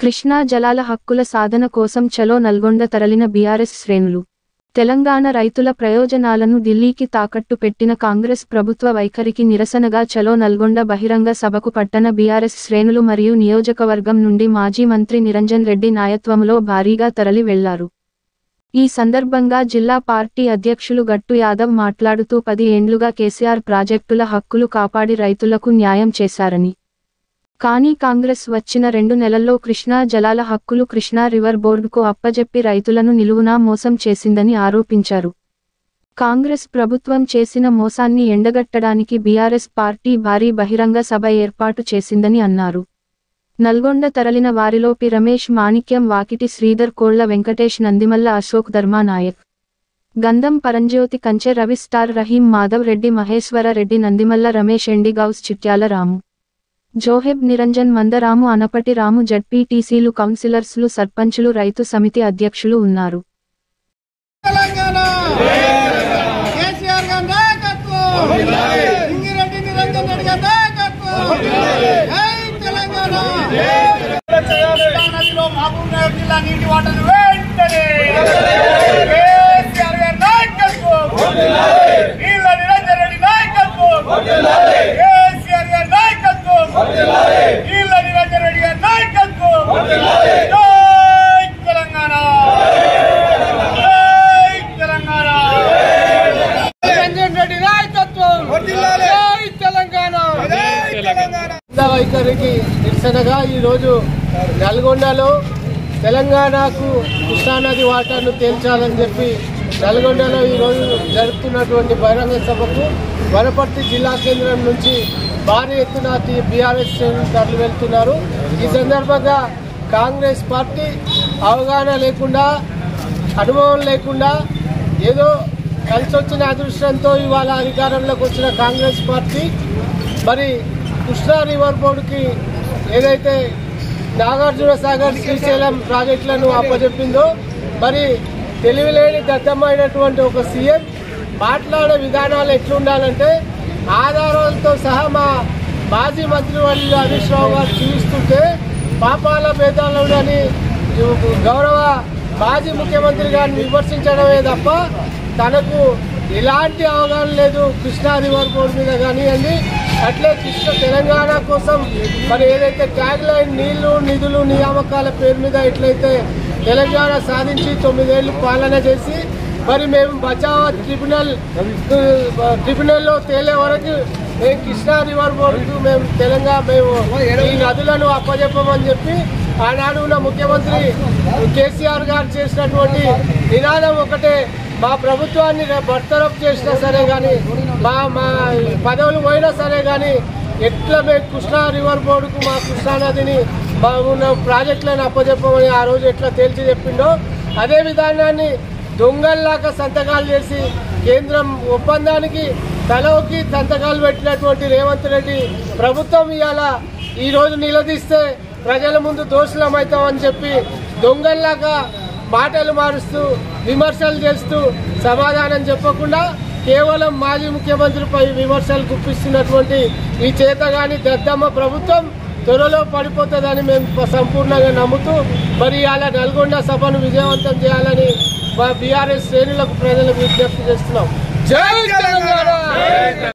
కృష్ణా జలాల హక్కుల సాధన కోసం చలో నల్గొండ తరలిన బీఆర్ఎస్ శ్రేణులు. తెలంగాణ రైతుల ప్రయోజనాలను ఢిల్లీకి తాకట్టు పెట్టిన కాంగ్రెస్ ప్రభుత్వ వైఖరికి నిరసనగా చలో నల్గొండ బహిరంగ సభకు పట్టణ బీఆర్ఎస్ శ్రేణులు మరియు నియోజకవర్గం నుండి మాజీ మంత్రి నిరంజన్ రెడ్డి నాయత్వంలో భారీగా తరలి వెళ్లారు. ఈ సందర్భంగా జిల్లా పార్టీ అధ్యక్షులు గట్టు యాదవ్ మాట్లాడుతూ 10 ఏండ్లుగా కేసీఆర్ ప్రాజెక్టుల హక్కులు కాపాడి రైతులకు న్యాయం చేశారని, కానీ కాంగ్రెస్ వచ్చిన 2 నెలల్లో కృష్ణా జలాల హక్కులు కృష్ణా రివర్ బోర్డుకు అప్పజెప్పి రైతులను నిలువునా మోసం చేసిందని ఆరోపించారు. కాంగ్రెస్ ప్రభుత్వం చేసిన మోసాన్ని ఎండగట్టడానికి బీఆర్ఎస్ పార్టీ భారీ బహిరంగ సభ ఏర్పాటు చేసిందని అన్నారు. నల్గొండ తరలిన వారిలో పి రమేష్, మాణిక్యం, వాకిటి శ్రీధర్, కోళ్ల వెంకటేష్, నందిమల్ల అశోక్, ధర్మా నాయక్, గంధం పరంజ్యోతి, కంచె రవి, స్టార్ రహీం, మాధవ్ రెడ్డి, మహేశ్వర రెడ్డి, నందిమల్ల రమేష్, ఎండిగౌస్, చిట్యాల రాము, జోహెబ్, నిరంజన్, మందరాము, అనపటి రాము, జడ్పీటీసీలు, కౌన్సిలర్స్లు, సర్పంచులు, రైతు సమితి అధ్యక్షులు ఉన్నారు. నీటి వాటర్ వెంటనే కేసీఆర్ గారి నాయకత్వం, నీళ్ళ నిరంజన్ రెడ్డి నాయకత్వం, కేసీఆర్ గారి నాయకత్వం, నీళ్ళ నిరంజన్ రెడ్డి గారి నాయకత్వం. జై తెలంగాణ, జై తెలంగాణ, నిరంజన్ రెడ్డి నాయకత్వం, జై తెలంగాణ, జై తెలంగాణ. వైఖరికి నిరసనగా ఈరోజు నల్గొండలో తెలంగాణకు కృష్ణానది వాటాను తేల్చాలని చెప్పి నల్గొండలో ఈరోజు జరుపుతున్నటువంటి బహిరంగ సభకు వనపర్తి జిల్లా కేంద్రం నుంచి భారీ ఎత్తున బీఆర్ఎస్ శ్రేణులు తరలి వెళ్తున్నారు. ఈ సందర్భంగా కాంగ్రెస్ పార్టీ అవగాహన లేకుండా, అనుభవం లేకుండా, ఏదో కలిసి వచ్చిన అదృష్టంతో ఇవాళ అధికారంలోకి వచ్చిన కాంగ్రెస్ పార్టీ మరి కృష్ణా రివర్ బోర్డుకి ఏదైతే నాగార్జున సాగర్, శ్రీశైలం ప్రాజెక్టులను అప్పచెప్పిందో, మరి తెలివిలేని దత్తమైనటువంటి ఒక సీఎం మాట్లాడే విధానాలు ఎట్లుండాలంటే ఆధారాలతో సహా మా మాజీ మంత్రి వాళ్ళు హరీష్ రావు గారు చూపిస్తుంటే పాపాల భేదాలని గౌరవ మాజీ ముఖ్యమంత్రి గారిని విమర్శించడమే తప్ప తనకు ఎలాంటి అవగాహన లేదు కృష్ణా రివర్ బోర్డు మీద కానివ్వండి. అట్లే తెలంగాణ కోసం మరి ఏదైతే ట్యాగ్ లైన్ నీళ్లు, నిధులు, నియామకాల పేరు మీద ఎట్లయితే తెలంగాణ సాధించి 9 ఏళ్లు పాలన చేసి మరి మేము బచావ్ ట్రిబ్యునల్లో తేలే వరకు మేము కృష్ణా రివర్ బోర్డుకు మేము ఈ నదులను అప్పజెప్పమని చెప్పి ఆనాడు ఉన్న ముఖ్యమంత్రి కేసీఆర్ గారు చేసినటువంటి నినాదం ఒకటే, మా ప్రభుత్వాన్ని బర్తరఫ్ చేసినా సరే కానీ, మా పదవులు పోయినా సరే కానీ ఎట్లా మేము కృష్ణా రివర్ బోర్డుకు మా కృష్ణానదిని మా ఉన్న ప్రాజెక్టులను అప్పచెప్పమని ఆ రోజు ఎట్లా తేల్చి చెప్పిండో అదే విధానాన్ని దొంగల్లాగా సంతకాలు చేసి కేంద్రం ఒప్పందానికి తలకి సంతకాలు పెట్టినటువంటి రేవంత్ రెడ్డి ప్రభుత్వం ఇవాళ ఈరోజు నిలదీస్తే ప్రజల ముందు దోషులమవుతామని చెప్పి దొంగల్లాగా మాటలు మారుస్తూ విమర్శలు చేస్తూ సమాధానం చెప్పకుండా కేవలం మాజీ ముఖ్యమంత్రిపై విమర్శలు గుప్పిస్తున్నటువంటి ఈ చేతగాని దద్దమ్మ ప్రభుత్వం త్వరలో పడిపోతుందని మేము సంపూర్ణంగా నమ్ముతూ మరి అలా నల్గొండ సభను విజయవంతం చేయాలని బీఆర్ఎస్ శ్రేణులకు ప్రజలకు విజ్ఞప్తి చేస్తున్నాం. జై తెలంగాణ.